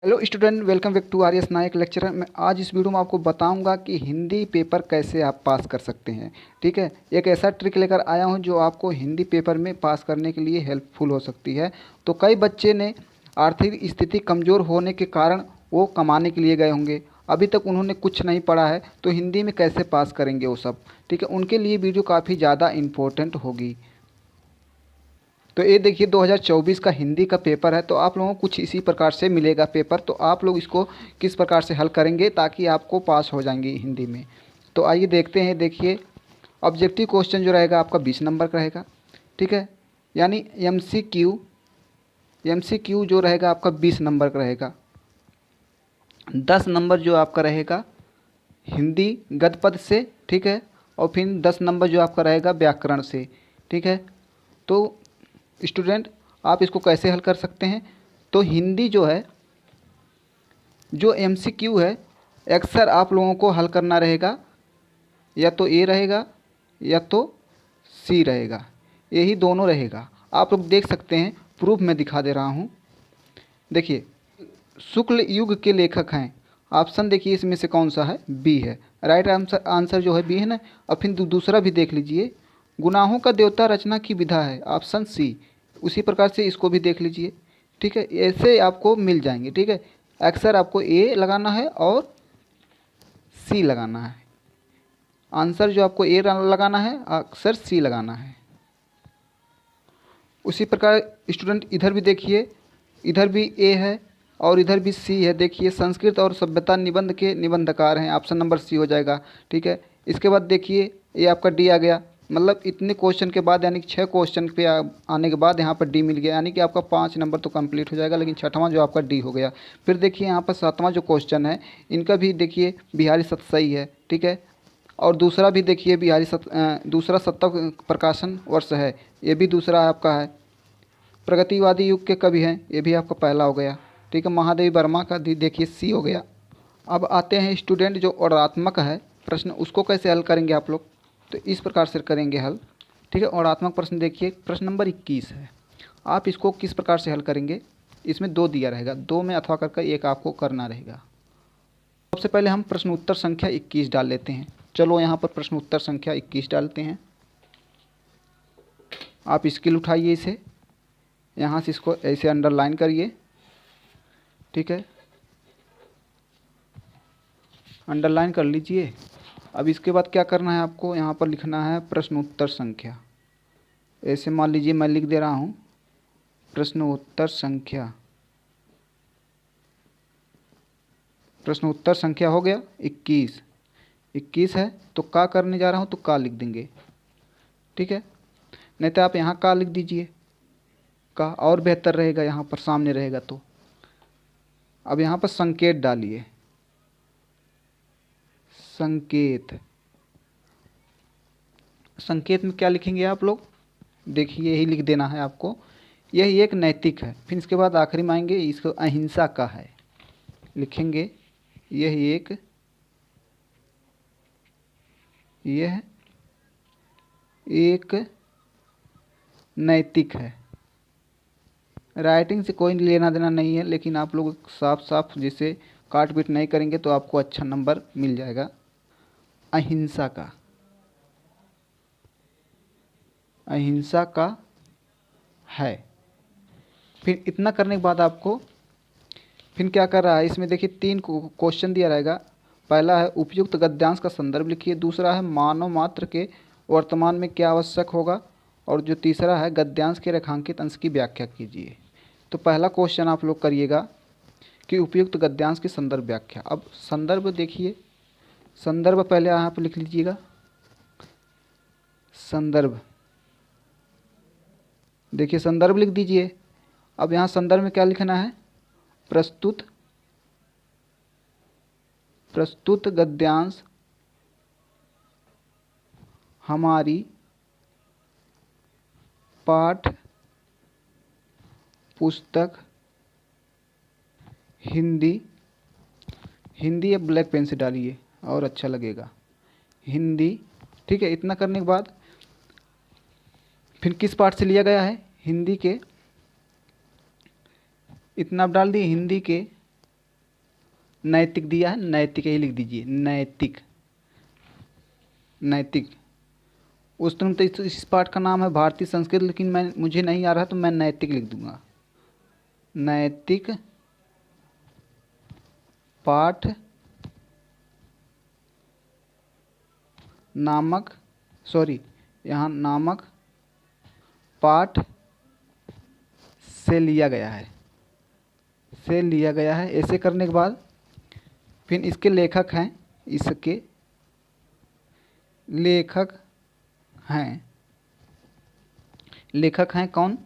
Hello student, welcome back to R S Nayak lecturer. मैं आज इस वीडियो में आपको बताऊंगा कि हिंदी पेपर कैसे आप पास कर सकते हैं। ठीक है, एक ऐसा ट्रिक लेकर आया हूं जो आपको हिंदी पेपर में पास करने के लिए हेल्पफुल हो सकती है। तो कई बच्चे ने आर्थिक स्थिति कमज़ोर होने के कारण वो कमाने के लिए गए होंगे, अभी तक उन्होंने कुछ नहीं पढ़ा है, तो हिंदी में कैसे पास करेंगे वो सब। ठीक है, उनके लिए वीडियो काफ़ी ज़्यादा इम्पोर्टेंट होगी। तो ये देखिए 2024 का हिंदी का पेपर है, तो आप लोगों को कुछ इसी प्रकार से मिलेगा पेपर। तो आप लोग इसको किस प्रकार से हल करेंगे ताकि आपको पास हो जाएंगी हिंदी में। तो आइए देखते हैं। देखिए, ऑब्जेक्टिव क्वेश्चन जो रहेगा आपका 20 नंबर का रहेगा। ठीक है, यानी एमसीक्यू जो रहेगा आपका 20 नंबर का रहेगा। 10 नंबर जो आपका रहेगा हिंदी गद्य पद से। ठीक है, और फिर 10 नंबर जो आपका रहेगा व्याकरण से। ठीक है, तो स्टूडेंट आप इसको कैसे हल कर सकते हैं। तो हिंदी जो है, जो एमसीक्यू है, अक्सर आप लोगों को हल करना रहेगा, या तो ए रहेगा या तो सी रहेगा, यही दोनों रहेगा। आप लोग देख सकते हैं, प्रूफ में दिखा दे रहा हूँ। देखिए, शुक्ल युग के लेखक हैं। ऑप्शन देखिए इसमें से कौन सा है, बी है। राइट आंसर जो है बी है ना। और फिर दूसरा भी देख लीजिए, गुनाहों का देवता रचना की विधा है, ऑप्शन सी। उसी प्रकार से इसको भी देख लीजिए। ठीक है, ऐसे आपको मिल जाएंगे। ठीक है, अक्सर आपको ए लगाना है और सी लगाना है। आंसर जो आपको ए लगाना है, अक्सर सी लगाना है। उसी प्रकार स्टूडेंट इधर भी देखिए, इधर भी ए है और इधर भी सी है। देखिए, संस्कृत और सभ्यता निबंध के निबंधकार हैं, ऑप्शन नंबर सी हो जाएगा। ठीक है, इसके बाद देखिए ये आपका डी आ गया। मतलब इतने क्वेश्चन के बाद, यानी कि 6 क्वेश्चन पे आने के बाद यहाँ पर डी मिल गया, यानी कि आपका 5 नंबर तो कंप्लीट हो जाएगा, लेकिन छठवां जो आपका डी हो गया। फिर देखिए यहाँ पर 7वां जो क्वेश्चन है, इनका भी देखिए बिहारी सत सही है। ठीक है, और दूसरा भी देखिए दूसरा शतक प्रकाशन वर्ष है, ये भी दूसरा आपका है। प्रगतिवादी युग के कवि हैं, ये भी आपका पहला हो गया। ठीक है, महादेवी वर्मा का देखिए सी हो गया। अब आते हैं स्टूडेंट, जो औरात्मक है प्रश्न, उसको कैसे हल करेंगे आप लोग। तो इस प्रकार से करेंगे हल। ठीक है, औरात्मक प्रश्न देखिए, प्रश्न नंबर 21 है। आप इसको किस प्रकार से हल करेंगे। इसमें 2 दिया रहेगा, 2 में अथवा करके एक आपको करना रहेगा। सबसे पहले हम प्रश्न उत्तर संख्या 21 डाल लेते हैं। चलो यहाँ पर प्रश्न उत्तर संख्या 21 डालते हैं। आप स्केल उठाइए, इसे यहाँ से इसको ऐसे अंडरलाइन करिए। ठीक है, अंडरलाइन कर लीजिए। अब इसके बाद क्या करना है आपको, यहाँ पर लिखना है प्रश्न उत्तर संख्या। ऐसे मान लीजिए मैं लिख दे रहा हूँ प्रश्न उत्तर संख्या। प्रश्न उत्तर संख्या हो गया 21। 21 है तो का करने जा रहा हूँ, तो का लिख देंगे। ठीक है, नहीं तो आप यहाँ का लिख दीजिए, का और बेहतर रहेगा, यहाँ पर सामने रहेगा। तो अब यहाँ पर संकेत डालिए, संकेत। संकेत में क्या लिखेंगे आप लोग, देखिए यही लिख देना है आपको, यही एक नैतिक है। फिर इसके बाद आखिरी में आएंगे, इसको अहिंसा का है, लिखेंगे यह एक नैतिक है। राइटिंग से कोई लेना देना नहीं है, लेकिन आप लोग साफ साफ जिसे काट पीट नहीं करेंगे तो आपको अच्छा नंबर मिल जाएगा। अहिंसा का है। फिर इतना करने के बाद आपको फिर क्या कर रहा है, इसमें देखिए 3 क्वेश्चन दिया रहेगा। पहला है उपयुक्त गद्यांश का संदर्भ लिखिए, दूसरा है मानव मात्र के वर्तमान में क्या आवश्यक होगा, और जो तीसरा है गद्यांश के रेखांकित अंश की व्याख्या कीजिए। तो पहला क्वेश्चन आप लोग करिएगा कि उपयुक्त गद्यांश की संदर्भ व्याख्या। अब संदर्भ देखिए, संदर्भ पहले यहाँ पर लिख लीजिएगा, संदर्भ। देखिए संदर्भ लिख दीजिए। अब यहाँ संदर्भ में क्या लिखना है, प्रस्तुत गद्यांश हमारी पाठ पुस्तक हिंदी अब ब्लैक पेन से डालिए और अच्छा लगेगा, हिंदी। ठीक है, इतना करने के बाद फिर किस पाठ से लिया गया है, हिंदी के, इतना आप डाल दिए, हिंदी के नैतिक दिया है, नैतिक ही लिख दीजिए, नैतिक, नैतिक। उस तरह तो इस पाठ का नाम है भारतीय संस्कृत, लेकिन मुझे नहीं आ रहा तो मैं नैतिक लिख दूंगा। नैतिक पाठ नामक, सॉरी यहाँ नामक पाठ से लिया गया है, से लिया गया है। ऐसे करने के बाद फिर इसके लेखक हैं, इसके लेखक हैं, लेखक हैं कौन,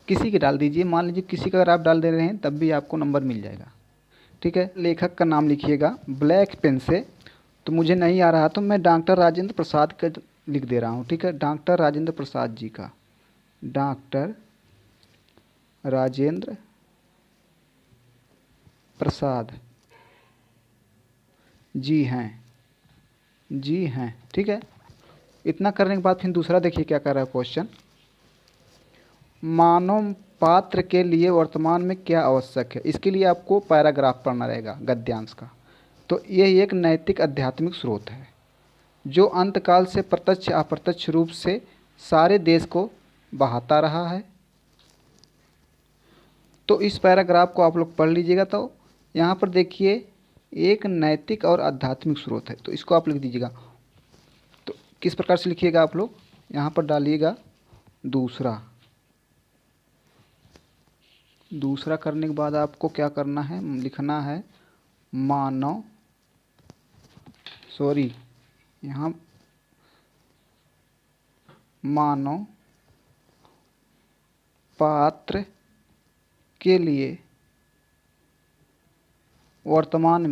किसी के डाल दीजिए, मान लीजिए किसी का अगर आप डाल दे रहे हैं तब भी आपको नंबर मिल जाएगा। ठीक है, लेखक का नाम लिखिएगा ब्लैक पेन से। तो मुझे नहीं आ रहा तो मैं डॉक्टर राजेंद्र प्रसाद का लिख दे रहा हूँ। ठीक है, डॉक्टर राजेंद्र प्रसाद जी का, डॉक्टर राजेंद्र प्रसाद जी हैं, जी हैं। ठीक है, इतना करने के बाद फिर दूसरा देखिए क्या कर रहा है क्वेश्चन। मानव पात्र के लिए वर्तमान में क्या आवश्यक है। इसके लिए आपको पैराग्राफ पढ़ना रहेगा गद्यांश का। तो यह एक नैतिक आध्यात्मिक स्रोत है जो अंतकाल से प्रत्यक्ष अप्रत्यक्ष रूप से सारे देश को बहाता रहा है। तो इस पैराग्राफ को आप लोग पढ़ लीजिएगा। तो यहाँ पर देखिए एक नैतिक और आध्यात्मिक स्रोत है, तो इसको आप लिख दीजिएगा। तो किस प्रकार से लिखिएगा आप लोग, यहाँ पर डालिएगा दूसरा। दूसरा करने के बाद आपको क्या करना है, लिखना है मानव, सॉरी यहाँ मानव पात्र के लिए वर्तमान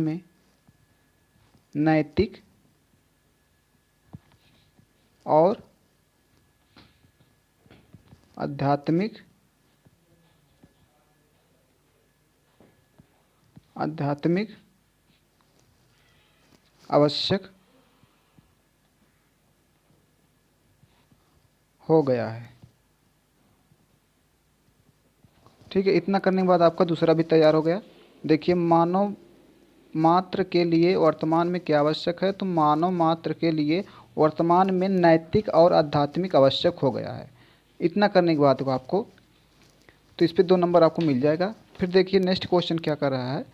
में नैतिक और आध्यात्मिक आवश्यक हो गया है। ठीक है, इतना करने के बाद आपका दूसरा भी तैयार हो गया। देखिए मानव मात्र के लिए वर्तमान में क्या आवश्यक है, तो मानव मात्र के लिए वर्तमान में नैतिक और आध्यात्मिक आवश्यक हो गया है। इतना करने के बाद आपको तो इस पे 2 नंबर आपको मिल जाएगा। फिर देखिए नेक्स्ट क्वेश्चन क्या कर रहा है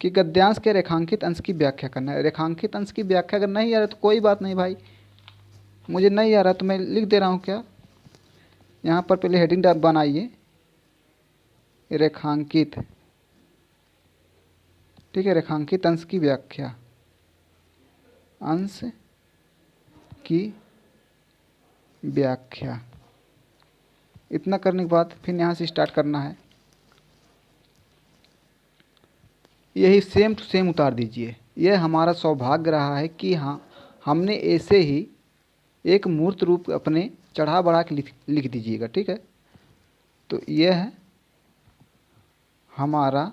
कि गद्यांश के रेखांकित अंश की व्याख्या करना है। रेखांकित अंश की व्याख्या अगर नहीं आ रहा तो कोई बात नहीं भाई, मुझे नहीं आ रहा तो मैं लिख दे रहा हूँ। क्या यहाँ पर पहले हेडिंग बनाइए रेखांकित। ठीक है, रेखांकित अंश की व्याख्या, अंश की व्याख्या। इतना करने के बाद फिर यहाँ से स्टार्ट करना है, यही सेम टू सेम उतार दीजिए। यह हमारा सौभाग्य रहा है कि हाँ हमने ऐसे ही एक मूर्त रूप अपने चढ़ा बढ़ा के लिख दीजिएगा। ठीक है, तो यह है हमारा,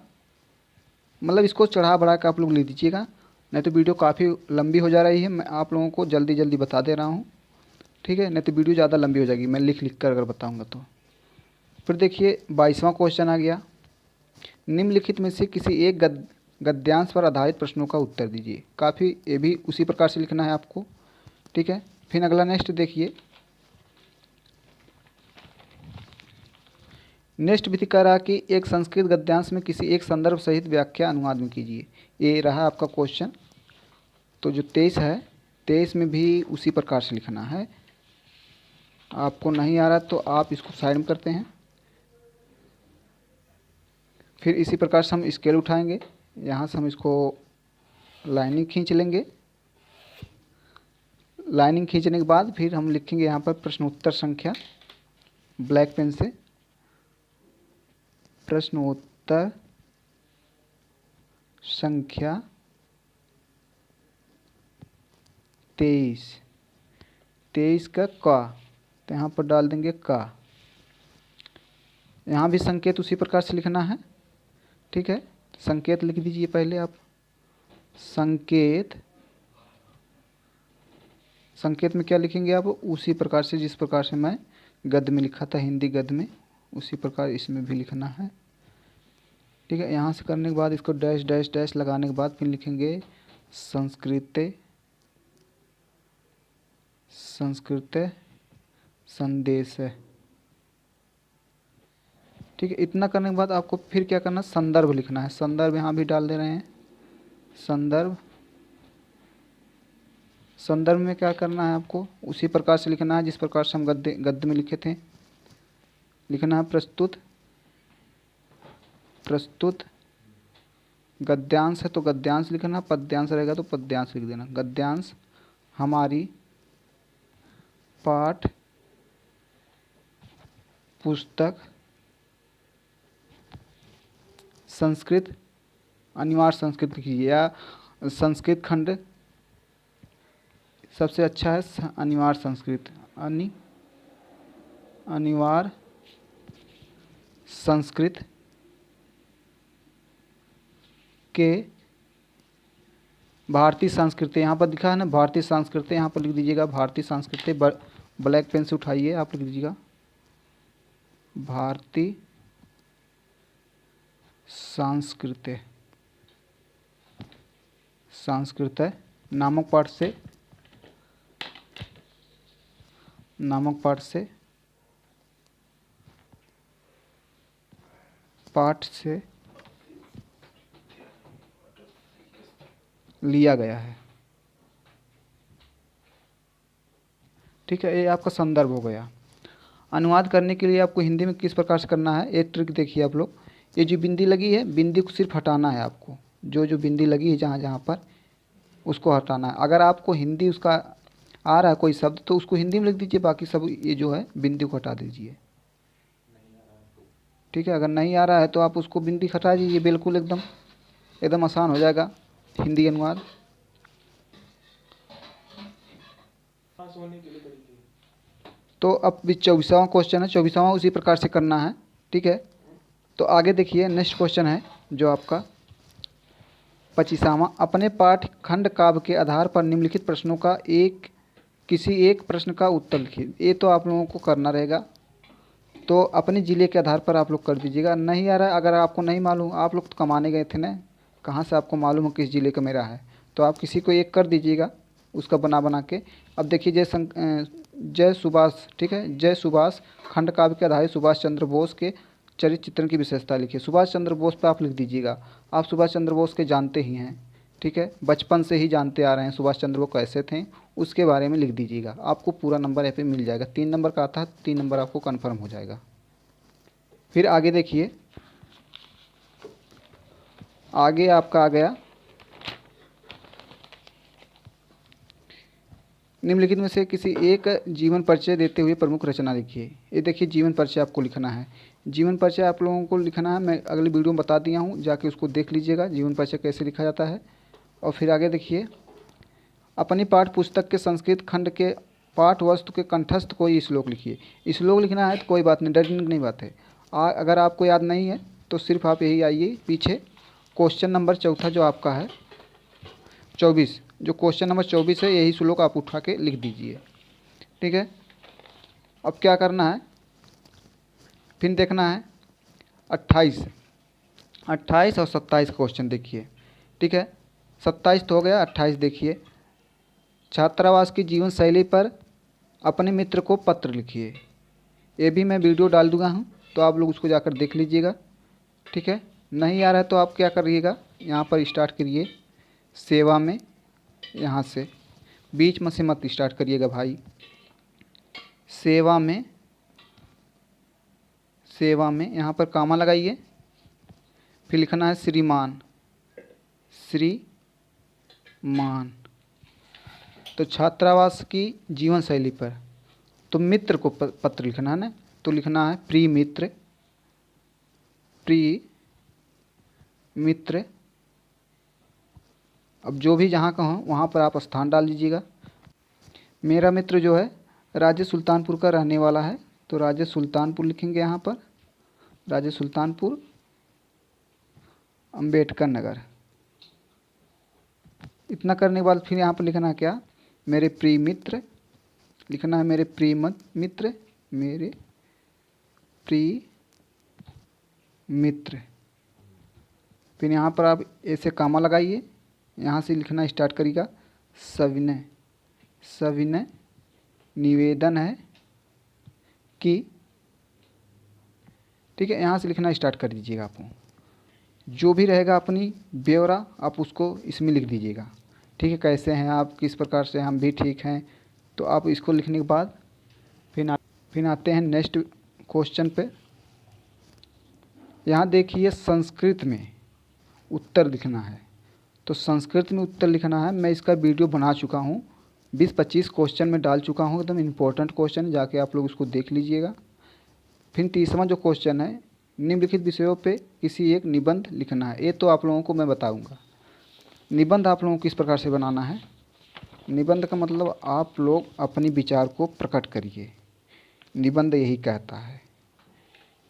मतलब इसको चढ़ा बढ़ा के आप लोग लिख दीजिएगा, नहीं तो वीडियो काफ़ी लंबी हो जा रही है। मैं आप लोगों को जल्दी जल्दी बता दे रहा हूँ। ठीक है, नहीं तो वीडियो ज़्यादा लंबी हो जाएगी मैं लिख लिख कर अगर बताऊँगा तो। फिर देखिए 22वां क्वेश्चन आ गया, निम्नलिखित में से किसी एक गद्यांश पर आधारित प्रश्नों का उत्तर दीजिए। काफ़ी ये भी उसी प्रकार से लिखना है आपको। ठीक है, फिर अगला नेक्स्ट देखिए, नेक्स्ट विधि कह रहा कि एक संस्कृत गद्यांश में किसी एक संदर्भ सहित व्याख्या अनुवाद में कीजिए। ये रहा आपका क्वेश्चन। तो जो 23 है, 23 में भी उसी प्रकार से लिखना है। आपको नहीं आ रहा तो आप इसको साइड में करते हैं। फिर इसी प्रकार से हम स्केल उठाएंगे, यहाँ से हम इसको लाइनिंग खींच लेंगे। लाइनिंग खींचने के बाद फिर हम लिखेंगे यहाँ पर प्रश्नोत्तर संख्या, ब्लैक पेन से प्रश्नोत्तर संख्या 23। 23 का तो यहाँ पर डाल देंगे का। यहाँ भी संकेत उसी प्रकार से लिखना है। ठीक है, संकेत लिख दीजिए पहले आप। संकेत में क्या लिखेंगे आप, उसी प्रकार से जिस प्रकार से मैं गद्य में लिखा था, हिंदी गद्य में उसी प्रकार इसमें भी लिखना है। ठीक है, यहाँ से करने के बाद इसको डैश डैश डैश लगाने के बाद फिर लिखेंगे संस्कृते संस्कृते संदेश है। ठीक है, इतना करने के बाद आपको फिर क्या करना है, संदर्भ लिखना है। संदर्भ यहाँ भी डाल दे रहे हैं। संदर्भ, संदर्भ में क्या करना है आपको, उसी प्रकार से लिखना है जिस प्रकार से हम गद्य में लिखे थे। लिखना है प्रस्तुत, प्रस्तुत गद्यांश है तो गद्यांश लिखना, पद्यांश रहेगा तो पद्यांश लिख देना। गद्यांश हमारी पाठ पुस्तक संस्कृत, अनिवार्य संस्कृत लिखिए, या संस्कृत खंड सबसे अच्छा है, अनिवार्य संस्कृत, अनिवार्य संस्कृत के भारतीय संस्कृति, यहाँ पर दिखा है ना भारतीय संस्कृति, यहाँ पर लिख दीजिएगा भारतीय संस्कृति। ब्लैक पेन से उठाइए, आप लिख दीजिएगा भारतीय संस्कृति, संस्कृत नामक पाठ से, नामक पाठ से, पाठ से लिया गया है। ठीक है, ये आपका संदर्भ हो गया। अनुवाद करने के लिए आपको हिंदी में किस प्रकार से करना है, एक ट्रिक देखिए आप लोग। ये जो बिंदी लगी है, बिंदी को सिर्फ हटाना है आपको, जो जो बिंदी लगी है जहाँ जहाँ पर, उसको हटाना है। अगर आपको हिंदी उसका आ रहा है कोई शब्द तो उसको हिंदी में लिख दीजिए, बाकी सब ये जो है बिंदी को हटा दीजिए। ठीक है, अगर नहीं आ रहा है तो आप उसको बिंदी हटा दीजिए, बिल्कुल एकदम एकदम आसान हो जाएगा हिंदी अनुवाद। तो अब 24वां क्वेश्चन है, 24वां उसी प्रकार से करना है। ठीक है, तो आगे देखिए नेक्स्ट क्वेश्चन है जो आपका 25वां। अपने पाठ खंड काव्य के आधार पर निम्नलिखित प्रश्नों का किसी एक प्रश्न का उत्तर लिखिए। ये तो आप लोगों को करना रहेगा, तो अपने ज़िले के आधार पर आप लोग कर दीजिएगा। नहीं आ रहा है, अगर आपको नहीं मालूम, आप लोग तो कमाने गए थे ना, कहाँ से आपको मालूम हो किस ज़िले का मेरा है, तो आप किसी को एक कर दीजिएगा उसका बना के। अब देखिए जय सुभाष, ठीक है, जय सुभाष खंड काव्य के आधारित सुभाष चंद्र बोस के चरित्र चित्रण की विशेषता लिखिए। सुभाष चंद्र बोस पे आप लिख दीजिएगा। आप सुभाष चंद्र बोस के जानते ही हैं, ठीक है, बचपन से ही जानते आ रहे हैं सुभाष चंद्र बोस कैसे थे, उसके बारे में लिख दीजिएगा। आपको पूरा नंबर यहाँ पे मिल जाएगा। 3 नंबर का आता है, 3 नंबर आपको कन्फर्म हो जाएगा। फिर आगे देखिए, आगे आपका आ गया निम्नलिखित में से किसी एक जीवन परिचय देते हुए प्रमुख रचना लिखिए। ये देखिए जीवन परिचय आपको लिखना है। जीवन परिचय आप लोगों को लिखना है, मैं अगली वीडियो में बता दिया हूँ, जाके उसको देख लीजिएगा जीवन परिचय कैसे लिखा जाता है। और फिर आगे देखिए, अपनी पाठ पुस्तक के संस्कृत खंड के पाठ वस्तु के कंठस्थ कोई श्लोक लिखिए। श्लोक लिखना है तो कोई बात नहीं, डरने की नहीं बात है। अगर आपको याद नहीं है तो सिर्फ आप यही आइए पीछे, क्वेश्चन नंबर 4 जो आपका है 24, जो क्वेश्चन नंबर 24 है, यही श्लोक आप उठा के लिख दीजिए। ठीक है, अब क्या करना है, फिर देखना है 28 और 27 क्वेश्चन देखिए। ठीक है, 27 तो हो गया, 28 देखिए। छात्रावास की जीवन शैली पर अपने मित्र को पत्र लिखिए। ये भी मैं वीडियो डाल दूंगा हूँ, तो आप लोग उसको जाकर देख लीजिएगा। ठीक है, नहीं आ रहा है तो आप क्या करिएगा, यहाँ पर स्टार्ट करिए सेवा में, यहाँ से बीच में से मत स्टार्ट करिएगा भाई। सेवा में, सेवा में यहाँ पर कामा लगाइए, फिर लिखना है श्रीमान, श्रीमान। तो छात्रावास की जीवन शैली पर, तो मित्र को पत्र लिखना है ना, तो लिखना है प्रिय मित्र, प्रिय मित्र। अब जो भी जहाँ का हो वहाँ पर आप स्थान डाल दीजिएगा। मेरा मित्र जो है राज्य सुल्तानपुर का रहने वाला है, तो राज्य सुल्तानपुर लिखेंगे यहाँ पर, राज्य सुल्तानपुर, अंबेडकर नगर। इतना करने के बाद फिर यहाँ पर लिखना है क्या, मेरे प्रिय मित्र, लिखना है मेरे प्रिय मित्र, मेरे प्रिय मित्र। फिर यहाँ पर आप ऐसे कामा लगाइए, यहाँ से लिखना स्टार्ट करिएगा सविनय। सविनय निवेदन है कि, ठीक है, यहाँ से लिखना स्टार्ट कर दीजिएगा। आपको जो भी रहेगा अपनी ब्यौरा आप उसको इसमें लिख दीजिएगा। ठीक है, कैसे हैं आप, किस प्रकार से, हम भी ठीक हैं। तो आप इसको लिखने के बाद फिर आते हैं नेक्स्ट क्वेश्चन पे। यहाँ देखिए संस्कृत में उत्तर लिखना है। तो संस्कृत में उत्तर लिखना है, मैं इसका वीडियो बना चुका हूँ, 20-25 क्वेश्चन में डाल चुका हूँ, एकदम इम्पोर्टेंट क्वेश्चन, जाके आप लोग उसको देख लीजिएगा। फिर तीसरा जो क्वेश्चन है, निम्नलिखित विषयों पे किसी एक निबंध लिखना है। ये तो आप लोगों को मैं बताऊंगा। निबंध आप लोगों को किस प्रकार से बनाना है। निबंध का मतलब आप लोग अपनी विचार को प्रकट करिए। निबंध यही कहता है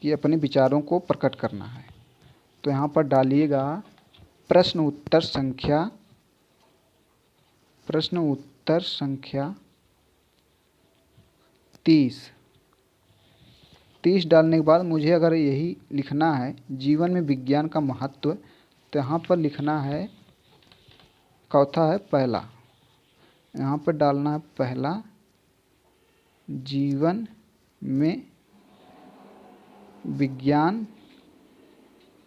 कि अपने विचारों को प्रकट करना है। तो यहाँ पर डालिएगा प्रश्न उत्तर संख्या 30 डालने के बाद मुझे अगर यही लिखना है जीवन में विज्ञान का महत्व, तो यहाँ पर लिखना है, चौथा है पहला, यहाँ पर डालना है पहला, जीवन में विज्ञान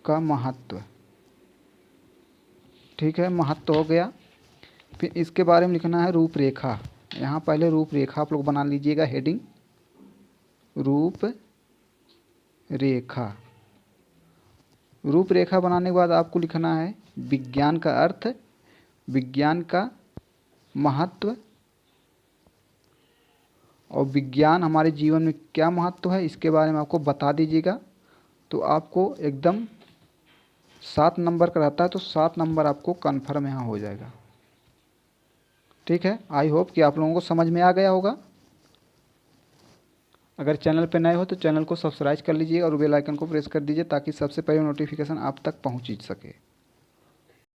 का महत्व। ठीक है, महत्व हो गया। फिर इसके बारे में लिखना है रूपरेखा। यहाँ पहले रूपरेखा आप लोग बना लीजिएगा, हेडिंग रूपरेखा। रूपरेखा बनाने के बाद आपको लिखना है विज्ञान का अर्थ, विज्ञान का महत्व, और विज्ञान हमारे जीवन में क्या महत्व है इसके बारे में आपको बता दीजिएगा। तो आपको एकदम 7 नंबर का रहता है, तो 7 नंबर आपको कन्फर्म यहाँ हो जाएगा। ठीक है, आई होप कि आप लोगों को समझ में आ गया होगा। अगर चैनल पे नए हो तो चैनल को सब्सक्राइब कर लीजिए और बेल आइकन को प्रेस कर दीजिए, ताकि सबसे पहले नोटिफिकेशन आप तक पहुँच सके।